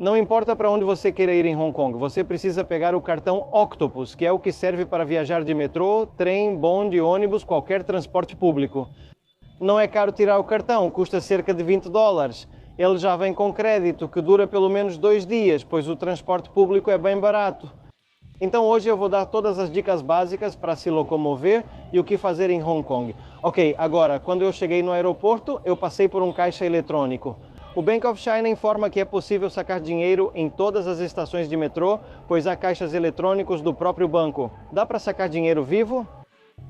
Não importa para onde você queira ir em Hong Kong, você precisa pegar o cartão Octopus, que é o que serve para viajar de metrô, trem, bonde, ônibus, qualquer transporte público. Não é caro tirar o cartão, custa cerca de $20. Ele já vem com crédito, que dura pelo menos 2 dias, pois o transporte público é bem barato. Então hoje eu vou dar todas as dicas básicas para se locomover e o que fazer em Hong Kong. Ok, agora, quando eu cheguei no aeroporto, eu passei por um caixa eletrônico. O Bank of China informa que é possível sacar dinheiro em todas as estações de metrô, pois há caixas eletrônicos do próprio banco. Dá para sacar dinheiro vivo?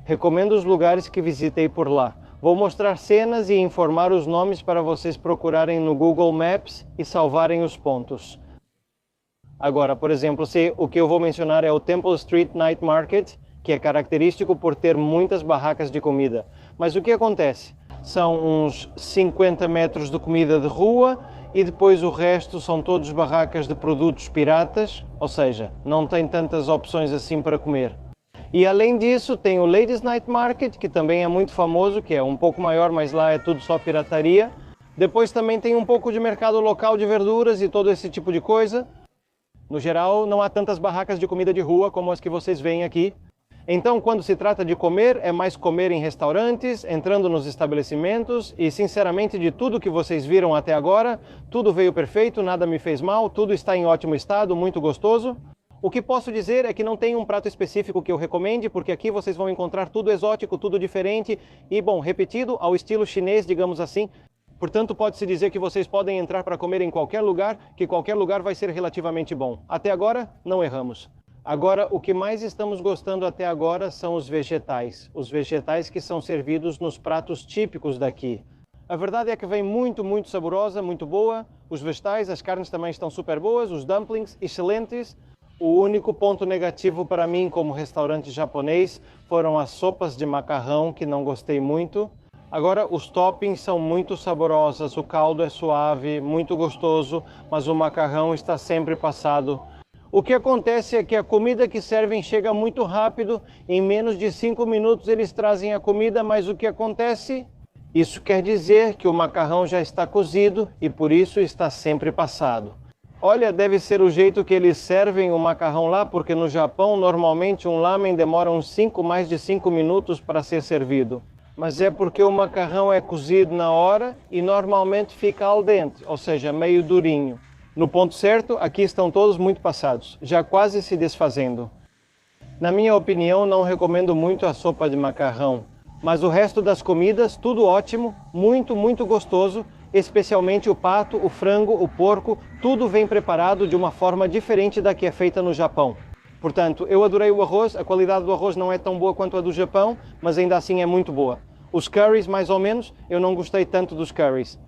Recomendo os lugares que visitei por lá. Vou mostrar cenas e informar os nomes para vocês procurarem no Google Maps e salvarem os pontos. Agora, por exemplo, o que eu vou mencionar é o Temple Street Night Market, que é característico por ter muitas barracas de comida. Mas o que acontece? São uns 50 metros de comida de rua e depois o resto são todos barracas de produtos piratas, ou seja, não tem tantas opções assim para comer. E além disso tem o Ladies Night Market, que também é muito famoso, que é um pouco maior, mas lá é tudo só pirataria. Depois também tem um pouco de mercado local de verduras e todo esse tipo de coisa. No geral, não há tantas barracas de comida de rua como as que vocês veem aqui. Então, quando se trata de comer, é mais comer em restaurantes, entrando nos estabelecimentos e, sinceramente, de tudo que vocês viram até agora, tudo veio perfeito, nada me fez mal, tudo está em ótimo estado, muito gostoso. O que posso dizer é que não tem um prato específico que eu recomende, porque aqui vocês vão encontrar tudo exótico, tudo diferente e, bom, repetido ao estilo chinês, digamos assim. Portanto, pode-se dizer que vocês podem entrar para comer em qualquer lugar, que qualquer lugar vai ser relativamente bom. Até agora, não erramos. Agora, o que mais estamos gostando até agora são os vegetais. Os vegetais que são servidos nos pratos típicos daqui. A verdade é que vem muito saborosa, muito boa. Os vegetais, as carnes também estão super boas, os dumplings, excelentes. O único ponto negativo para mim como restaurante japonês foram as sopas de macarrão, que não gostei muito. Agora, os toppings são muito saborosos, o caldo é suave, muito gostoso, mas o macarrão está sempre passado. O que acontece é que a comida que servem chega muito rápido, em menos de 5 minutos eles trazem a comida, mas o que acontece? Isso quer dizer que o macarrão já está cozido e por isso está sempre passado. Olha, deve ser o jeito que eles servem o macarrão lá, porque no Japão normalmente um lamen demora mais de 5 minutos para ser servido. Mas é porque o macarrão é cozido na hora e normalmente fica al dente, ou seja, meio durinho. No ponto certo, aqui estão todos muito passados, já quase se desfazendo. Na minha opinião, não recomendo muito a sopa de macarrão, mas o resto das comidas, tudo ótimo, muito gostoso, especialmente o pato, o frango, o porco, tudo vem preparado de uma forma diferente da que é feita no Japão. Portanto, eu adorei o arroz, a qualidade do arroz não é tão boa quanto a do Japão, mas ainda assim é muito boa. Os curries, mais ou menos, eu não gostei tanto dos curries.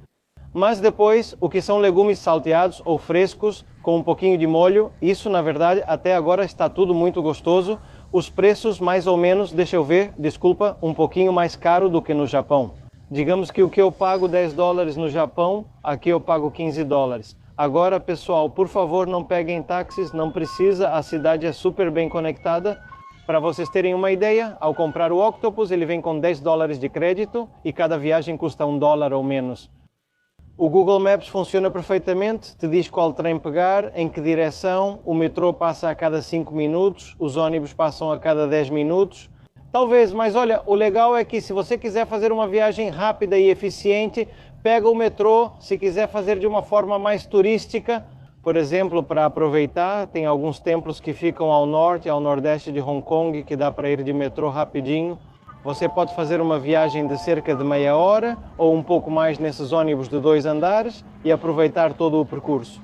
Mas depois, o que são legumes salteados ou frescos, com um pouquinho de molho, isso na verdade até agora está tudo muito gostoso. Os preços mais ou menos, deixa eu ver, desculpa, um pouquinho mais caro do que no Japão. Digamos que o que eu pago $10 no Japão, aqui eu pago $15. Agora, pessoal, por favor, não peguem táxis, não precisa, a cidade é super bem conectada. Para vocês terem uma ideia, ao comprar o Octopus, ele vem com $10 de crédito e cada viagem custa $1 ou menos. O Google Maps funciona perfeitamente, te diz qual trem pegar, em que direção, o metrô passa a cada 5 minutos, os ônibus passam a cada 10 minutos. Talvez, mas olha, o legal é que se você quiser fazer uma viagem rápida e eficiente, pega o metrô. Se quiser fazer de uma forma mais turística, por exemplo, para aproveitar, tem alguns templos que ficam ao norte e ao nordeste de Hong Kong, que dá para ir de metrô rapidinho. Você pode fazer uma viagem de cerca de meia hora ou um pouco mais nesses ônibus de 2 andares e aproveitar todo o percurso.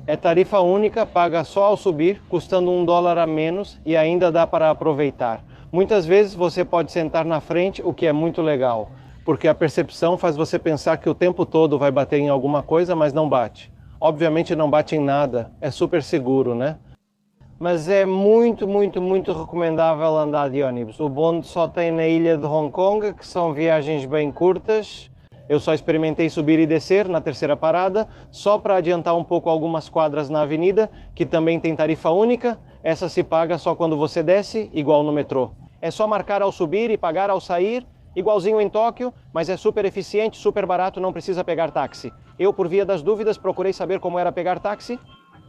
É tarifa única, paga só ao subir, custando $1 a menos e ainda dá para aproveitar. Muitas vezes você pode sentar na frente, o que é muito legal, porque a percepção faz você pensar que o tempo todo vai bater em alguma coisa, mas não bate. Obviamente não bate em nada, é super seguro, né? Mas é muito recomendável andar de ônibus. O bonde só tem na ilha de Hong Kong, que são viagens bem curtas. Eu só experimentei subir e descer na terceira parada, só para adiantar um pouco algumas quadras na avenida, que também tem tarifa única. Essa se paga só quando você desce, igual no metrô. É só marcar ao subir e pagar ao sair, igualzinho em Tóquio, mas é super eficiente, super barato, não precisa pegar táxi. Eu, por via das dúvidas, procurei saber como era pegar táxi.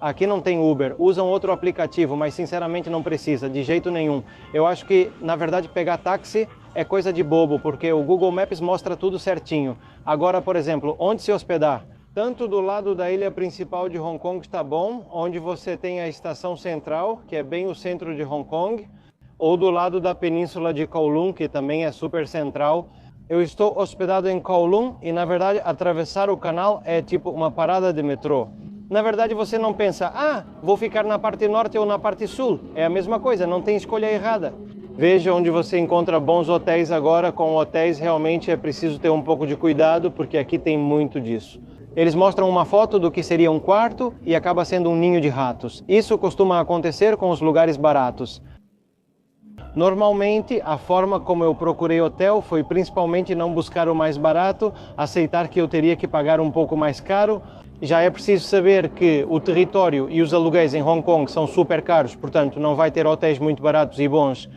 Aqui não tem Uber, usam outro aplicativo, mas sinceramente não precisa, de jeito nenhum. Eu acho que, na verdade, pegar táxi é coisa de bobo, porque o Google Maps mostra tudo certinho. Agora, por exemplo, onde se hospedar? Tanto do lado da ilha principal de Hong Kong está bom, onde você tem a estação central, que é bem o centro de Hong Kong, ou do lado da península de Kowloon, que também é super central. Eu estou hospedado em Kowloon e, na verdade, atravessar o canal é tipo uma parada de metrô. Na verdade, você não pensa, vou ficar na parte norte ou na parte sul. É a mesma coisa, não tem escolha errada. Veja onde você encontra bons hotéis agora. Com hotéis, realmente é preciso ter um pouco de cuidado, porque aqui tem muito disso. Eles mostram uma foto do que seria um quarto e acaba sendo um ninho de ratos. Isso costuma acontecer com os lugares baratos. Normalmente, a forma como eu procurei hotel foi principalmente não buscar o mais barato, aceitar que eu teria que pagar um pouco mais caro. Já é preciso saber que o território e os aluguéis em Hong Kong são super caros, portanto não vai ter hotéis muito baratos e bons.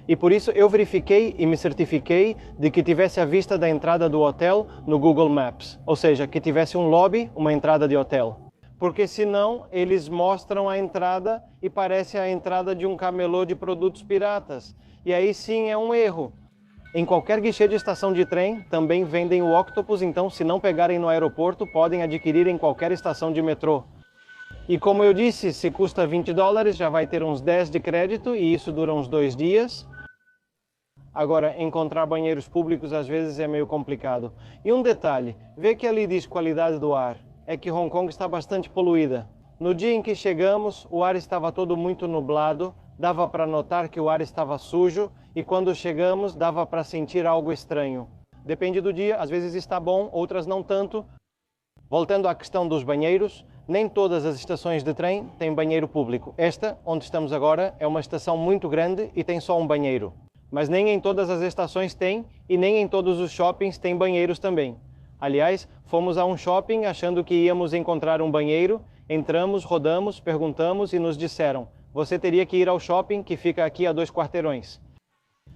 E por isso eu verifiquei e me certifiquei de que tivesse a vista da entrada do hotel no Google Maps, ou seja, que tivesse um lobby, uma entrada de hotel. Porque senão eles mostram a entrada e parece a entrada de um camelô de produtos piratas. E aí sim é um erro. Em qualquer guichê de estação de trem também vendem o Octopus, então se não pegarem no aeroporto, podem adquirir em qualquer estação de metrô. E como eu disse, se custa $20, já vai ter uns 10 de crédito e isso dura uns 2 dias. Agora, encontrar banheiros públicos às vezes é meio complicado. E um detalhe, vê que ali diz qualidade do ar, é que Hong Kong está bastante poluída. No dia em que chegamos, o ar estava todo muito nublado, dava para notar que o ar estava sujo e quando chegamos dava para sentir algo estranho. Depende do dia, às vezes está bom, outras não tanto. Voltando à questão dos banheiros, nem todas as estações de trem têm banheiro público. Esta, onde estamos agora, é uma estação muito grande e tem só um banheiro. Mas nem em todas as estações tem e nem em todos os shoppings tem banheiros também. Aliás, fomos a um shopping achando que íamos encontrar um banheiro, entramos, rodamos, perguntamos e nos disseram: você teria que ir ao shopping que fica aqui a 2 quarteirões.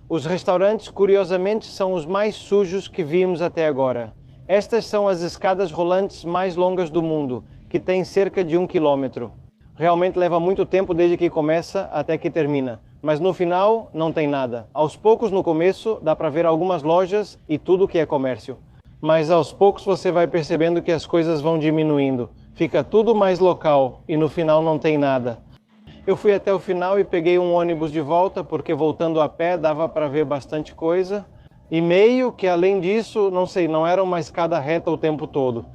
Os restaurantes, curiosamente, são os mais sujos que vimos até agora. Estas são as escadas rolantes mais longas do mundo, que têm cerca de 1 quilômetro. Realmente leva muito tempo desde que começa até que termina. Mas no final não tem nada. Aos poucos no começo dá para ver algumas lojas e tudo que é comércio. Mas aos poucos você vai percebendo que as coisas vão diminuindo. Fica tudo mais local e no final não tem nada. Eu fui até o final e peguei um ônibus de volta, porque voltando a pé dava para ver bastante coisa. E meio que além disso, não sei, não era uma escada reta o tempo todo.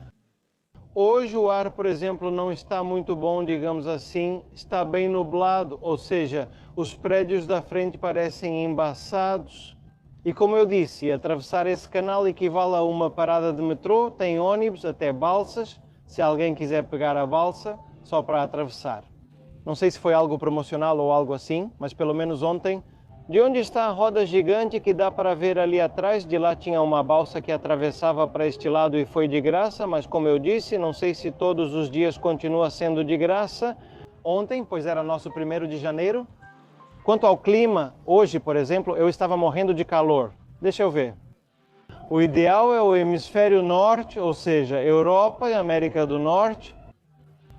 Hoje o ar, por exemplo, não está muito bom, digamos assim, está bem nublado, ou seja, os prédios da frente parecem embaçados. E como eu disse, atravessar esse canal equivale a uma parada de metrô, tem ônibus, até balsas, se alguém quiser pegar a balsa, só para atravessar. Não sei se foi algo promocional ou algo assim, mas pelo menos ontem. De onde está a roda gigante que dá para ver ali atrás? De lá tinha uma balsa que atravessava para este lado e foi de graça, mas como eu disse, não sei se todos os dias continua sendo de graça. Ontem, pois era nosso 1º de janeiro. Quanto ao clima, hoje, por exemplo, eu estava morrendo de calor. Deixa eu ver. O ideal é o hemisfério norte, ou seja, Europa e América do Norte.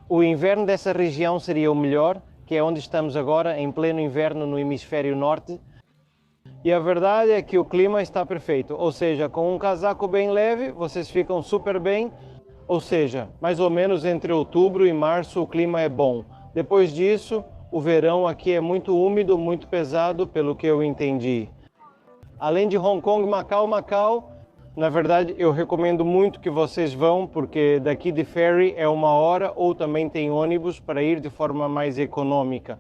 O inverno dessa região seria o melhor, que é onde estamos agora, em pleno inverno no hemisfério norte. E a verdade é que o clima está perfeito, ou seja, com um casaco bem leve, vocês ficam super bem, ou seja, mais ou menos entre outubro e março o clima é bom. Depois disso, o verão aqui é muito úmido, muito pesado, pelo que eu entendi. Além de Hong Kong, Macau, na verdade eu recomendo muito que vocês vão, porque daqui de ferry é 1 hora ou também tem ônibus para ir de forma mais econômica.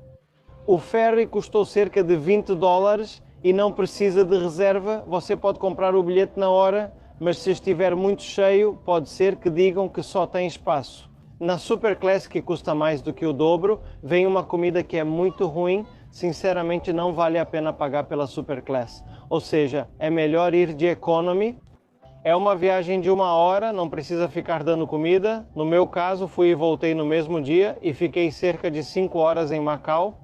O ferry custou cerca de $20 e não precisa de reserva, você pode comprar o bilhete na hora, mas se estiver muito cheio, pode ser que digam que só tem espaço. Na Super Class, que custa mais do que o dobro, vem uma comida que é muito ruim, sinceramente não vale a pena pagar pela Super Class. Ou seja, é melhor ir de Economy. É uma viagem de 1 hora, não precisa ficar dando comida. No meu caso, fui e voltei no mesmo dia e fiquei cerca de 5 horas em Macau.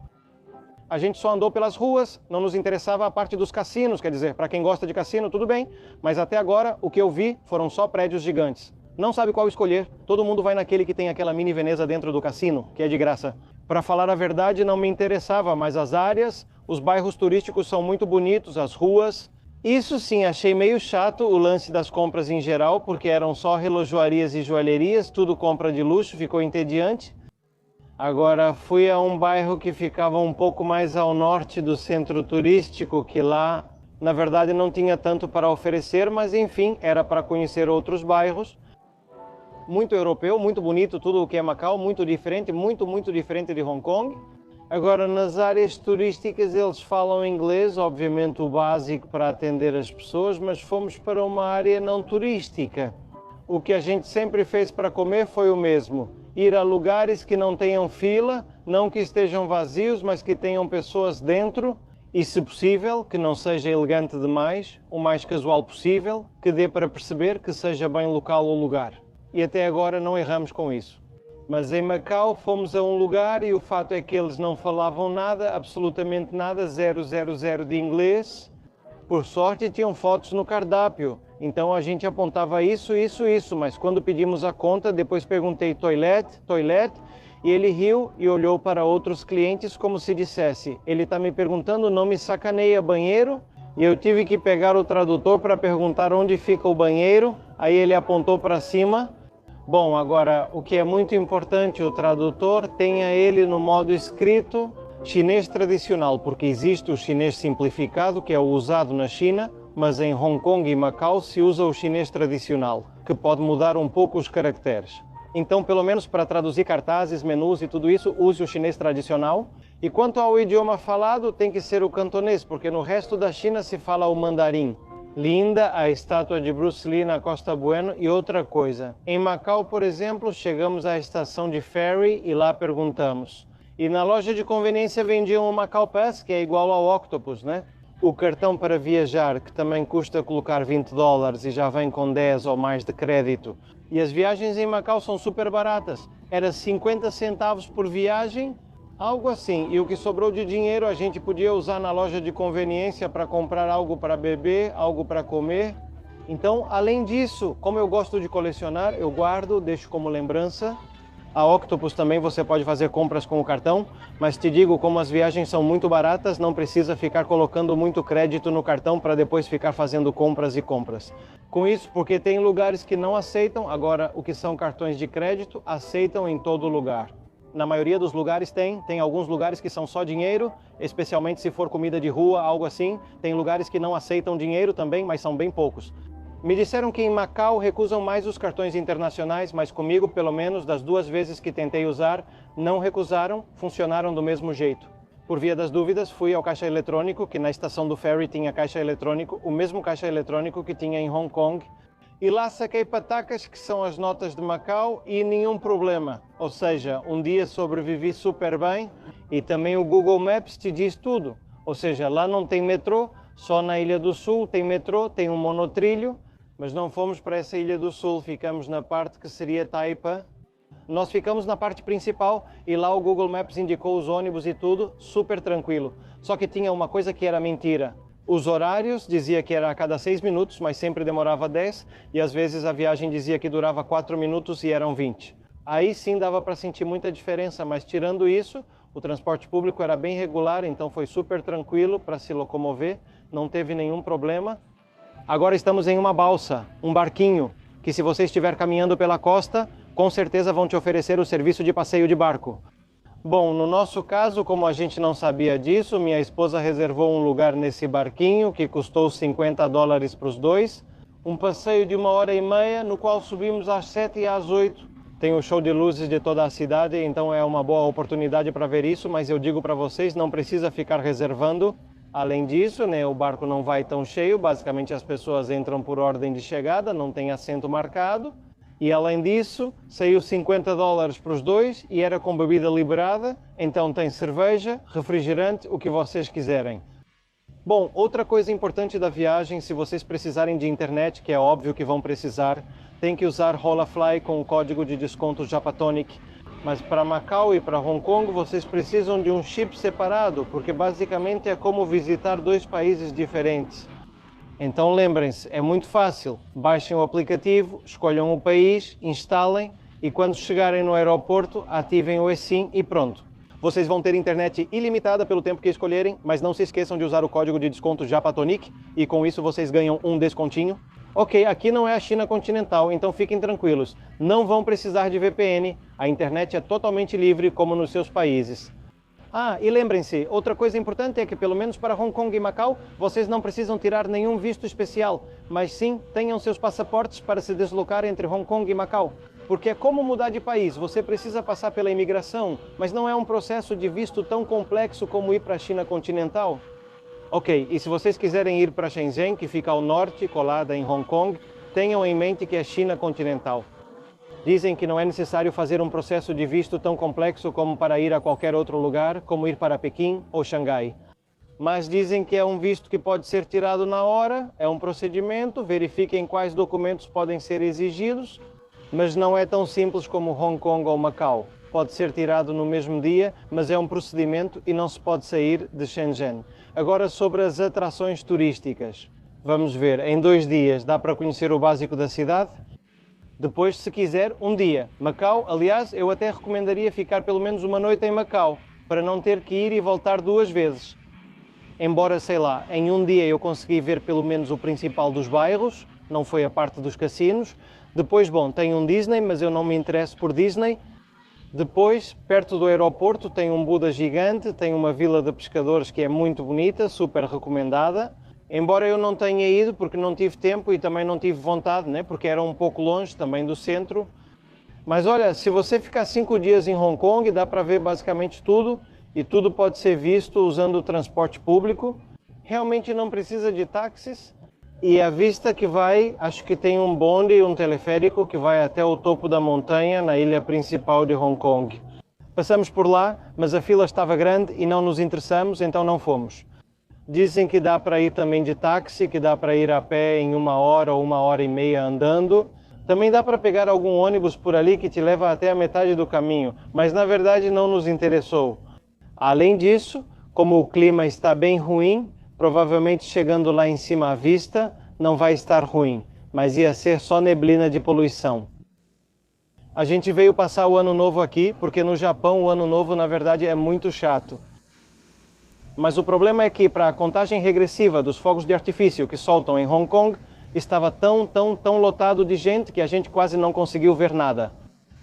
A gente só andou pelas ruas, não nos interessava a parte dos cassinos, quer dizer, para quem gosta de cassino, tudo bem. Mas até agora, o que eu vi foram só prédios gigantes. Não sabe qual escolher. Todo mundo vai naquele que tem aquela mini Veneza dentro do cassino, que é de graça. Para falar a verdade, não me interessava, mas as áreas, os bairros turísticos são muito bonitos, as ruas. Isso sim, achei meio chato o lance das compras em geral, porque eram só relojoarias e joalherias, tudo compra de luxo, ficou entediante. Agora, fui a um bairro que ficava um pouco mais ao norte do centro turístico, que lá, na verdade, não tinha tanto para oferecer, mas enfim, era para conhecer outros bairros. Muito europeu, muito bonito, tudo o que é Macau, muito diferente de Hong Kong. Agora, nas áreas turísticas, eles falam inglês, obviamente o básico para atender as pessoas, mas fomos para uma área não turística. O que a gente sempre fez para comer foi o mesmo: ir a lugares que não tenham fila, não que estejam vazios, mas que tenham pessoas dentro e, se possível, que não seja elegante demais, o mais casual possível, que dê para perceber que seja bem local o lugar. E até agora não erramos com isso. Mas em Macau fomos a um lugar e o fato é que eles não falavam nada, absolutamente nada, 000 de inglês. Por sorte tinham fotos no cardápio, então a gente apontava isso, mas quando pedimos a conta, depois perguntei toilette, e ele riu e olhou para outros clientes como se dissesse: ele está me perguntando, não me sacaneia, banheiro? E eu tive que pegar o tradutor para perguntar onde fica o banheiro, aí ele apontou para cima. Bom, agora, o que é muito importante, o tradutor tenha ele no modo escrito chinês tradicional, porque existe o chinês simplificado, que é o usado na China, mas em Hong Kong e Macau se usa o chinês tradicional, que pode mudar um pouco os caracteres. Então, pelo menos para traduzir cartazes, menus e tudo isso, use o chinês tradicional. E quanto ao idioma falado, tem que ser o cantonês, porque no resto da China se fala o mandarim. Linda a estátua de Bruce Lee na Costa Bueno. E outra coisa, em Macau, por exemplo, chegamos à estação de ferry e lá perguntamos. E na loja de conveniência vendiam o Macau Pass, que é igual ao Octopus, né? O cartão para viajar, que também custa colocar $20 e já vem com 10 ou mais de crédito. E as viagens em Macau são super baratas. Era 50 centavos por viagem, algo assim. E o que sobrou de dinheiro a gente podia usar na loja de conveniência para comprar algo para beber, algo para comer. Então, além disso, como eu gosto de colecionar, eu guardo, deixo como lembrança. A Octopus também você pode fazer compras com o cartão, mas te digo, como as viagens são muito baratas, não precisa ficar colocando muito crédito no cartão para depois ficar fazendo compras e compras. Com isso, porque tem lugares que não aceitam, agora o que são cartões de crédito, aceitam em todo lugar. Na maioria dos lugares tem alguns lugares que são só dinheiro, especialmente se for comida de rua, algo assim. Tem lugares que não aceitam dinheiro também, mas são bem poucos. Me disseram que em Macau recusam mais os cartões internacionais, mas comigo, pelo menos, das 2 vezes que tentei usar, não recusaram, funcionaram do mesmo jeito. Por via das dúvidas, fui ao caixa eletrônico, que na estação do ferry tinha caixa eletrônico, o mesmo caixa eletrônico que tinha em Hong Kong, e lá saquei patacas, que são as notas de Macau, e nenhum problema. Ou seja, um dia sobrevivi super bem, e também o Google Maps te diz tudo. Ou seja, lá não tem metrô, só na Ilha do Sul tem metrô, tem um monotrilho, mas não fomos para essa Ilha do Sul, ficamos na parte que seria Taipa. Nós ficamos na parte principal e lá o Google Maps indicou os ônibus e tudo, super tranquilo. Só que tinha uma coisa que era mentira. Os horários dizia que era a cada 6 minutos, mas sempre demorava 10, e às vezes a viagem dizia que durava 4 minutos e eram 20. Aí sim dava para sentir muita diferença, mas tirando isso, o transporte público era bem regular, então foi super tranquilo para se locomover, não teve nenhum problema. Agora estamos em uma balsa, um barquinho, que se você estiver caminhando pela costa, com certeza vão te oferecer o serviço de passeio de barco. Bom, no nosso caso, como a gente não sabia disso, minha esposa reservou um lugar nesse barquinho que custou $50 para os dois. Um passeio de 1h30, no qual subimos às 7 e às 8. Tem o show de luzes de toda a cidade, então é uma boa oportunidade para ver isso, mas eu digo para vocês, não precisa ficar reservando. Além disso, né, o barco não vai tão cheio, basicamente as pessoas entram por ordem de chegada, não tem assento marcado. E além disso, saiu $50 para os dois e era com bebida liberada, então tem cerveja, refrigerante, o que vocês quiserem. Bom, outra coisa importante da viagem, se vocês precisarem de internet, que é óbvio que vão precisar, tem que usar Holafly com o código de desconto Japatonic. Mas para Macau e para Hong Kong vocês precisam de um chip separado, porque basicamente é como visitar 2 países diferentes. Então lembrem-se, é muito fácil. Baixem o aplicativo, escolham o país, instalem e quando chegarem no aeroporto, ativem o eSIM e pronto. Vocês vão ter internet ilimitada pelo tempo que escolherem, mas não se esqueçam de usar o código de desconto Japatonic e com isso vocês ganham um descontinho. Ok, aqui não é a China continental, então fiquem tranquilos. Não vão precisar de VPN, a internet é totalmente livre como nos seus países. Ah, e lembrem-se, outra coisa importante é que pelo menos para Hong Kong e Macau, vocês não precisam tirar nenhum visto especial, mas sim tenham seus passaportes para se deslocar entre Hong Kong e Macau. Porque é como mudar de país, você precisa passar pela imigração, mas não é um processo de visto tão complexo como ir para a China continental. Ok, e se vocês quiserem ir para Shenzhen, que fica ao norte, colada em Hong Kong, tenham em mente que é China continental. Dizem que não é necessário fazer um processo de visto tão complexo como para ir a qualquer outro lugar, como ir para Pequim ou Xangai. Mas dizem que é um visto que pode ser tirado na hora, é um procedimento, verifiquem quais documentos podem ser exigidos, mas não é tão simples como Hong Kong ou Macau. Pode ser tirado no mesmo dia, mas é um procedimento e não se pode sair de Shenzhen. Agora sobre as atrações turísticas. Vamos ver, em 2 dias dá para conhecer o básico da cidade? Depois, se quiser, um dia. Macau, aliás, eu até recomendaria ficar pelo menos uma noite em Macau, para não ter que ir e voltar 2 vezes. Embora, sei lá, em um dia eu consegui ver pelo menos o principal dos bairros, não foi a parte dos cassinos. Depois, bom, tem um Disney, mas eu não me interesso por Disney. Depois, perto do aeroporto, tem um Buda gigante, tem uma vila de pescadores que é muito bonita, super recomendada. Embora eu não tenha ido porque não tive tempo e também não tive vontade, né? Porque era um pouco longe também do centro. Mas olha, se você ficar 5 dias em Hong Kong, dá para ver basicamente tudo e tudo pode ser visto usando o transporte público. Realmente não precisa de táxis. E a vista que vai, acho que tem um bonde e um teleférico que vai até o topo da montanha, na ilha principal de Hong Kong. Passamos por lá, mas a fila estava grande e não nos interessamos, então não fomos. Dizem que dá para ir também de táxi, que dá para ir a pé em 1 hora ou 1h30 andando. Também dá para pegar algum ônibus por ali que te leva até a metade do caminho, mas na verdade não nos interessou. Além disso, como o clima está bem ruim, provavelmente chegando lá em cima à vista não vai estar ruim, mas ia ser só neblina de poluição. A gente veio passar o ano novo aqui, porque no Japão o ano novo na verdade é muito chato. Mas o problema é que para a contagem regressiva dos fogos de artifício que soltam em Hong Kong, estava tão lotado de gente que a gente quase não conseguiu ver nada.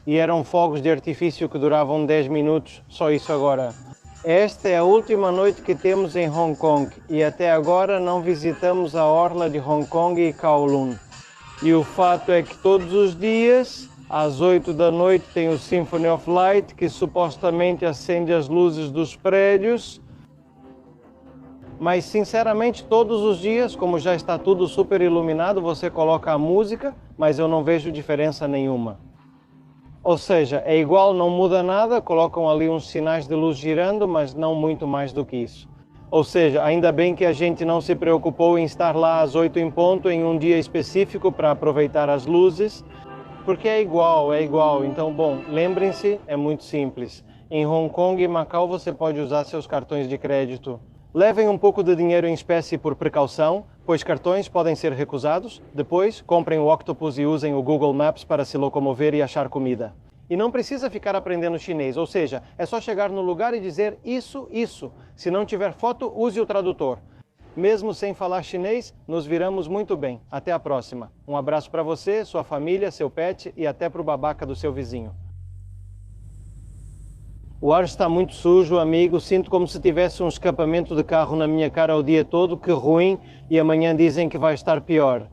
E eram fogos de artifício que duravam 10 minutos, só isso agora. Esta é a última noite que temos em Hong Kong e até agora não visitamos a orla de Hong Kong e Kowloon. E o fato é que todos os dias, às 8 da noite, tem o Symphony of Light, que supostamente acende as luzes dos prédios. Mas sinceramente todos os dias, como já está tudo super iluminado, você coloca a música, mas eu não vejo diferença nenhuma. Ou seja, é igual, não muda nada, colocam ali uns sinais de luz girando, mas não muito mais do que isso. Ou seja, ainda bem que a gente não se preocupou em estar lá às 8 em ponto, em um dia específico para aproveitar as luzes, porque é igual. Então, bom, lembrem-se, é muito simples. Em Hong Kong e Macau você pode usar seus cartões de crédito. Levem um pouco de dinheiro em espécie por precaução, pois cartões podem ser recusados. Depois, comprem o Octopus e usem o Google Maps para se locomover e achar comida. E não precisa ficar aprendendo chinês, ou seja, é só chegar no lugar e dizer isso. Se não tiver foto, use o tradutor. Mesmo sem falar chinês, nos viramos muito bem. Até a próxima. Um abraço para você, sua família, seu pet e até para o babaca do seu vizinho. O ar está muito sujo, amigo. Sinto como se tivesse um escapamento de carro na minha cara o dia todo. Que ruim. E amanhã dizem que vai estar pior.